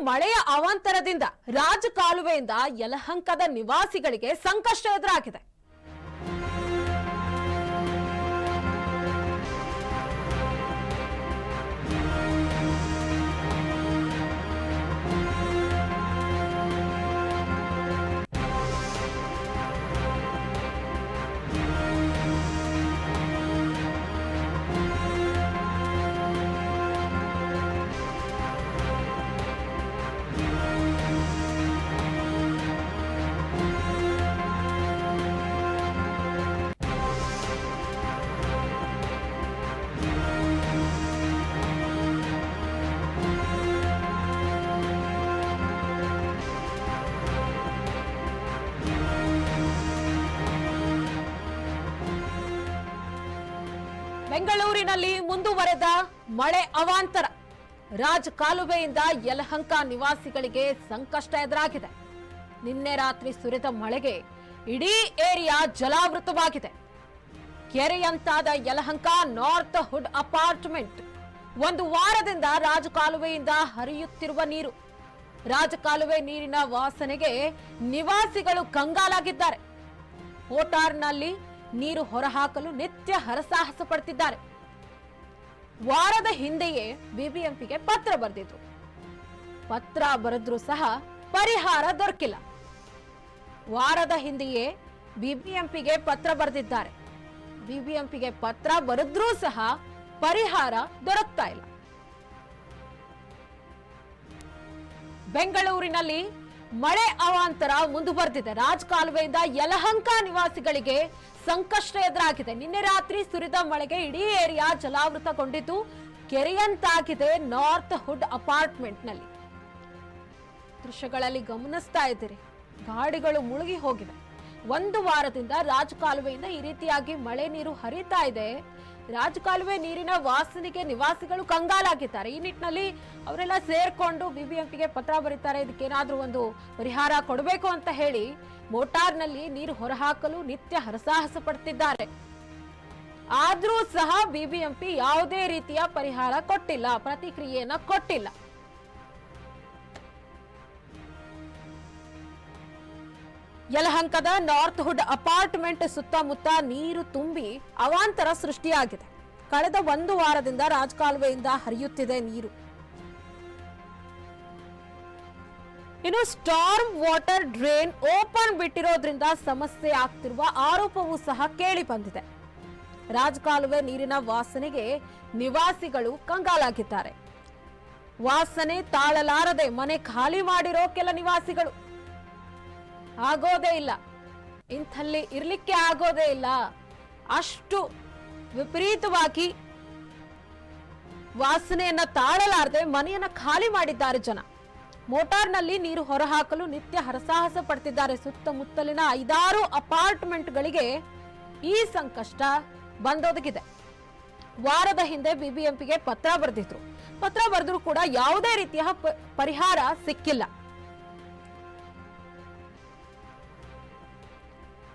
ಮಳೆಯ ಅವಾಂತರದಿಂದ ರಾಜಕಾಲುವೆಯಿಂದ ಯಲಹಂಕದ ನಿವಾಸಿಗಳಿಗೆ ಸಂಕಷ್ಟ ಎದುರಾಗಿದೆ. ಬೆಂಗಳೂರಿನಲ್ಲಿ ಮುಂದುವರೆದ ಮಳೆ ಅವಾಂತರ ರಾಜಕಾಲುವೆಯಿಂದ ಯಲಹಂಕ ನಿವಾಸಿಗಳಿಗೆ ಸಂಕಷ್ಟ ಎದುರಾಗಿದೆ. ನಿನ್ನೆ ರಾತ್ರಿ ಸುರಿದ ಮಳೆಗೆ ಇಡೀ ಏರಿಯಾ ಜಲಾವೃತವಾಗಿದೆ. ಕೆರೆಯಂತಾದ ಯಲಹಂಕ ನಾರ್ತ್ ಹುಡ್ ಅಪಾರ್ಟ್ಮೆಂಟ್ ಒಂದು ವಾರದಿಂದ ರಾಜಕಾಲುವೆಯಿಂದ ಹರಿಯುತ್ತಿರುವ ನೀರು. ರಾಜಕಾಲುವೆ ನೀರಿನ ವಾಸನೆಗೆ ನಿವಾಸಿಗಳು ಕಂಗಾಲಾಗಿದ್ದಾರೆ. ಮೋಟಾರ್ನಲ್ಲಿ ನೀರು ಹೊರಹಾಕಲು ನಿತ್ಯ ಹರಸಾಹಸ ಪಡ್ತಿದ್ದಾರೆ. ವಾರದ ಹಿಂದೆಯೇ ಬಿಬಿಎಂಪಿಗೆ ಪತ್ರ ಬರೆದಿದ್ರು. ಪತ್ರ ಬರೆದ್ರೂ ಸಹ ಪರಿಹಾರ ದೊರಕಿಲ್ಲ. ವಾರದ ಹಿಂದೆಯೇ ಬಿಬಿಎಂಪಿಗೆ ಪತ್ರ ಬರೆದಿದ್ದಾರೆ. ಬಿಬಿಎಂಪಿಗೆ ಪತ್ರ ಬರೆದ್ರೂ ಸಹ ಪರಿಹಾರ ದೊರಕ್ತಾ ಇಲ್ಲ. ಬೆಂಗಳೂರಿನಲ್ಲಿ ಮಳೆ ಅವಾಂತರ ಮುಂದುವರೆದಿದೆ. ರಾಜಕಾಲುವೆಯಿಂದ ಯಲಹಂಕ ನಿವಾಸಿಗಳಿಗೆ ಸಂಕಷ್ಟ ಎದುರಾಗಿದೆ. ನಿನ್ನೆ ರಾತ್ರಿ ಸುರಿದ ಮಳೆಗೆ ಇಡೀ ಏರಿಯಾ ಜಲಾವೃತಗೊಂಡಿದ್ದು ಕೆರೆಯಂತಾಗಿದೆ ನಾರ್ತ್ ಹುಡ್ ಅಪಾರ್ಟ್ಮೆಂಟ್ ನಲ್ಲಿ. ದೃಶ್ಯಗಳಲ್ಲಿ ಗಮನಿಸ್ತಾ ಇದ್ದೀರಿ, ಗಾಡಿಗಳು ಮುಳುಗಿ ಹೋಗಿವೆ. ಒಂದು ವಾರದಿಂದ ರಾಜಕಾಲುವೆಯಿಂದ ಈ ರೀತಿಯಾಗಿ ಮಳೆ ನೀರು ಹರಿತಾ ಇದೆ. ರಾಜಕಾಲುವೆ ನೀರಿನ ವಾಸನೆಗೆ ನಿವಾಸಿಗಳು ಕಂಗಾಲಾಗಿದ್ದಾರೆ. ಈ ನಿಟ್ಟಿನಲ್ಲಿ ಅವರೆಲ್ಲ ಸೇರ್ಕೊಂಡು ಬಿಬಿಎಂಪಿಗೆ ಪತ್ರ ಬರೀತಾರೆ. ಇದಕ್ಕೇನಾದ್ರೂ ಒಂದು ಪರಿಹಾರ ಕೊಡಬೇಕು ಅಂತ ಹೇಳಿ ಮೋಟಾರ್ನಲ್ಲಿ ನೀರು ಹೊರಹಾಕಲು ನಿತ್ಯ ಹರಸಾಹಸ ಪಡ್ತಿದ್ದಾರೆ. ಆದ್ರೂ ಸಹ ಬಿಬಿಎಂಪಿ ಯಾವುದೇ ರೀತಿಯ ಪರಿಹಾರ ಕೊಟ್ಟಿಲ್ಲ, ಪ್ರತಿಕ್ರಿಯೆಯನ್ನ ಕೊಟ್ಟಿಲ್ಲ. ಯಲಹಂಕದ ನಾರ್ತ್ ಹುಡ್ ಅಪಾರ್ಟ್ಮೆಂಟ್ ಸುತ್ತಮುತ್ತ ನೀರು ತುಂಬಿ ಅವಾಂತರ ಸೃಷ್ಟಿಯಾಗಿದೆ. ಕಳೆದ ಒಂದು ವಾರದಿಂದ ರಾಜಕಾಲುವೆಯಿಂದ ಹರಿಯುತ್ತಿದೆ ನೀರು. ಇನ್ನು ಸ್ಟಾರ್ಮ್ ವಾಟರ್ ಡ್ರೈನ್ ಓಪನ್ ಬಿಟ್ಟಿರೋದ್ರಿಂದ ಸಮಸ್ಯೆ ಆಗ್ತಿರುವ ಆರೋಪವೂ ಸಹ ಕೇಳಿ ಬಂದಿದೆ. ರಾಜಕಾಲುವೆ ನೀರಿನ ವಾಸನೆಗೆ ನಿವಾಸಿಗಳು ಕಂಗಾಲಾಗಿದ್ದಾರೆ. ವಾಸನೆ ತಾಳಲಾರದೆ ಮನೆ ಖಾಲಿ ಮಾಡಿರೋ ಕೆಲ ನಿವಾಸಿಗಳು ಆಗೋದೇ ಇಲ್ಲ, ಇಂಥಲ್ಲಿ ಇರ್ಲಿಕ್ಕೆ ಆಗೋದೇ ಇಲ್ಲ, ಅಷ್ಟು ವಿಪರೀತವಾಗಿ ವಾಸನೆಯನ್ನ ತಾಳಲಾರದೆ ಮನೆಯನ್ನ ಖಾಲಿ ಮಾಡಿದ್ದಾರೆ ಜನ. ಮೋಟಾರ್ನಲ್ಲಿ ನೀರು ಹೊರಹಾಕಲು ನಿತ್ಯ ಹರಸಾಹಸ ಪಡ್ತಿದ್ದಾರೆ. ಸುತ್ತಮುತ್ತಲಿನ 5-6 ಅಪಾರ್ಟ್ಮೆಂಟ್ಗಳಿಗೆ ಈ ಸಂಕಷ್ಟ ಬಂದೊದಗಿದೆ. ವಾರದ ಹಿಂದೆ ಬಿಬಿಎಂಪಿಗೆ ಪತ್ರ ಬರೆದಿದ್ರು. ಪತ್ರ ಬರೆದ್ರು ಕೂಡ ಯಾವುದೇ ರೀತಿಯ ಪರಿಹಾರ ಸಿಕ್ಕಿಲ್ಲ.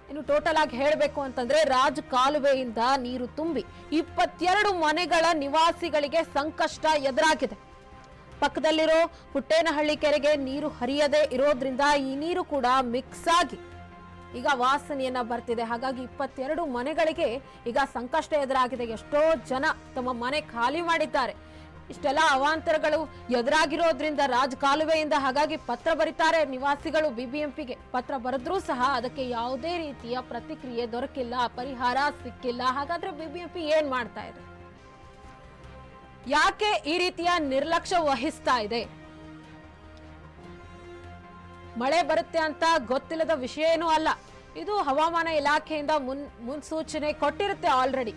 ಇನ್ನು ಟೋಟಲ್ ಆಗಿ ಹೇಳಬೇಕು ಅಂತಂದ್ರೆ ರಾಜಕಾಲುವೆಯಿಂದ ನೀರು ತುಂಬಿ 22 ಮನೆಗಳ ನಿವಾಸಿಗಳಿಗೆ ಸಂಕಷ್ಟ ಎದುರಾಗಿದೆ. ಪಕ್ಕದಲ್ಲಿರೋ ಪುಟ್ಟೇನಹಳ್ಳಿ ಕೆರೆಗೆ ನೀರು ಹರಿಯದೆ ಇರೋದ್ರಿಂದ ಈ ನೀರು ಕೂಡ ಮಿಕ್ಸ್ ಆಗಿ ಈಗ ವಾಸನೆಯನ್ನ ಬರ್ತಿದೆ. ಹಾಗಾಗಿ 22 ಮನೆಗಳಿಗೆ ಈಗ ಸಂಕಷ್ಟ ಎದುರಾಗಿದೆ. ಎಷ್ಟೋ ಜನ ತಮ್ಮ ಮನೆ ಖಾಲಿ ಮಾಡಿದ್ದಾರೆ. ಇಷ್ಟೆಲ್ಲ ಅವಾಂತರಗಳು ಎದುರಾಗಿರೋದ್ರಿಂದ ರಾಜಕಾಲುವೆಯಿಂದ ಹಾಗಾಗಿ ಪತ್ರ ಬರೀತಾರೆ ನಿವಾಸಿಗಳು ಬಿಬಿಎಂಪಿಗೆ. ಪತ್ರ ಬರೆದ್ರೂ ಸಹ ಅದಕ್ಕೆ ಯಾವುದೇ ರೀತಿಯ ಪ್ರತಿಕ್ರಿಯೆ ದೊರಕಿಲ್ಲ, ಪರಿಹಾರ ಸಿಕ್ಕಿಲ್ಲ. ಹಾಗಾದ್ರೆ ಬಿಬಿಎಂಪಿ ಏನ್ ಮಾಡ್ತಾ ಇದೆ? ಯಾಕೆ ಈ ರೀತಿಯ ನಿರ್ಲಕ್ಷ್ಯ ವಹಿಸ್ತಾ ಇದೆ? ಮಳೆ ಬರುತ್ತೆ ಅಂತ ಗೊತ್ತಿಲ್ಲದ ವಿಷಯ ಏನೂ ಅಲ್ಲ. ಇದು ಹವಾಮಾನ ಇಲಾಖೆಯಿಂದ ಮುನ್ಸೂಚನೆ ಕೊಟ್ಟಿರುತ್ತೆ ಆಲ್ರೆಡಿ.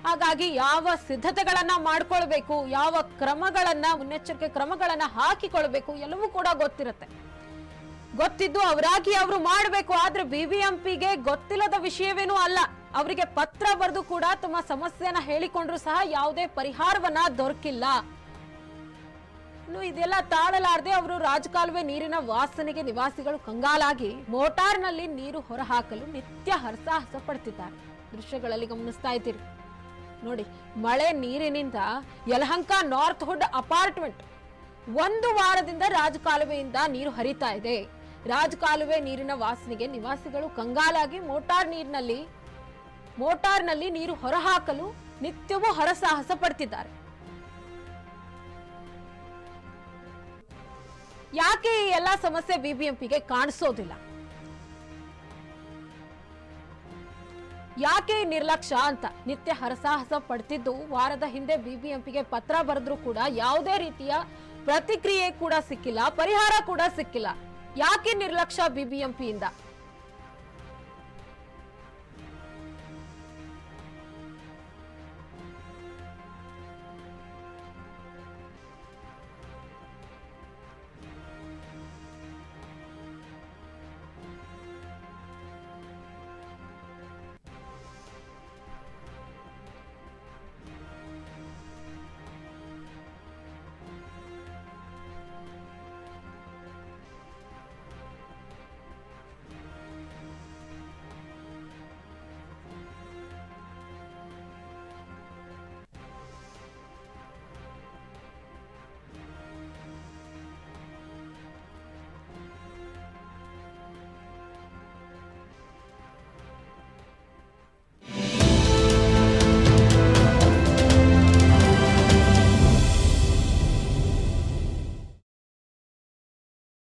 ಹಾಗಾಗಿ ಯಾವ ಸಿದ್ಧತೆಗಳನ್ನ ಮಾಡ್ಕೊಳ್ಬೇಕು, ಯಾವ ಕ್ರಮಗಳನ್ನ ಮುನ್ನೆಚ್ಚರಿಕೆ ಕ್ರಮಗಳನ್ನ ಹಾಕಿಕೊಳ್ಬೇಕು ಎಲ್ಲವೂ ಕೂಡ ಗೊತ್ತಿರುತ್ತೆ. ಗೊತ್ತಿದ್ದು ಅವರಾಗಿ ಅವರು ಮಾಡಬೇಕು. ಆದ್ರೆ ಬಿಬಿಎಂಪಿಗೆ ಗೊತ್ತಿಲ್ಲದ ವಿಷಯವೇನೂ ಅಲ್ಲ. ಅವರಿಗೆ ಪತ್ರ ಬರೆದು ಕೂಡ ತಮ್ಮ ಸಮಸ್ಯೆಯನ್ನ ಹೇಳಿಕೊಂಡ್ರು ಸಹ ಯಾವುದೇ ಪರಿಹಾರವನ್ನ ದೊರಕಿಲ್ಲ. ಇನ್ನು ಇದೆಲ್ಲ ತಾಳಲಾರದೆ ಅವರು ರಾಜಕಾಲುವೆ ನೀರಿನ ವಾಸನೆಗೆ ನಿವಾಸಿಗಳು ಕಂಗಾಲಾಗಿ ಮೋಟಾರ್ನಲ್ಲಿ ನೀರು ಹೊರಹಾಕಲು ನಿತ್ಯ ಹರಸಾಹಸ ಪಡ್ತಿದ್ದಾರೆ. ದೃಶ್ಯಗಳಲ್ಲಿ ಗಮನಿಸ್ತಾ ಇದ್ದೀರಿ ನೋಡಿ, ಮಳೆ ನೀರಿನಿಂದ ಯಲಹಂಕ ನಾರ್ತ್ ಹುಡ್ ಅಪಾರ್ಟ್ಮೆಂಟ್ 1 ವಾರದಿಂದ ರಾಜಕಾಲುವೆಯಿಂದ ನೀರು ಹರಿತಾ ಇದೆ. ರಾಜಕಾಲುವೆ ನೀರಿನ ವಾಸನೆಗೆ ನಿವಾಸಿಗಳು ಕಂಗಾಲಾಗಿ ಮೋಟಾರ್ನಲ್ಲಿ ನೀರು ಹೊರಹಾಕಲು ನಿತ್ಯವೂ ಹರಸಾಹಸ ಪಡ್ತಿದ್ದಾರೆ. ಯಾಕೆ ಈ ಎಲ್ಲಾ ಸಮಸ್ಯೆ ಬಿಬಿಎಂಪಿಗೆ ಕಾಣಿಸೋದಿಲ್ಲ? ಯಾಕೆ ನಿರ್ಲಕ್ಷ್ಯ ಅಂತ ನಿತ್ಯ ಹರಸಾಹಸ ಪಡ್ತಿದ್ದು, ವಾರದ ಹಿಂದೆ ಬಿಬಿಎಂಪಿಗೆ ಪತ್ರ ಬರೆದ್ರೂ ಕೂಡ ಯಾವುದೇ ರೀತಿಯ ಪ್ರತಿಕ್ರಿಯೆ ಕೂಡ ಸಿಕ್ಕಿಲ್ಲ, ಪರಿಹಾರ ಕೂಡ ಸಿಕ್ಕಿಲ್ಲ. ಯಾಕೆ ನಿರ್ಲಕ್ಷ್ಯ ಬಿಬಿಎಂಪಿಯಿಂದ?